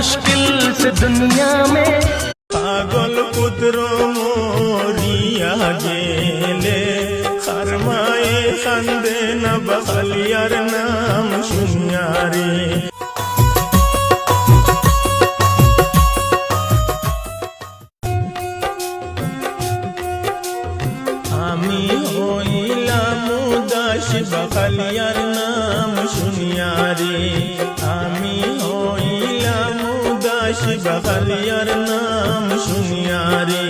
मुश्किल से दुनिया में पागल पुत्र मोरिया गेले खरमाए खंदे न बखलियार नाम शुनियारे আমি হইলাম উদাস বখলিয়ার নাম শুনিয়ারে আমি হইলাম উদাস বখলিয়ার নাম শুনিয়ারে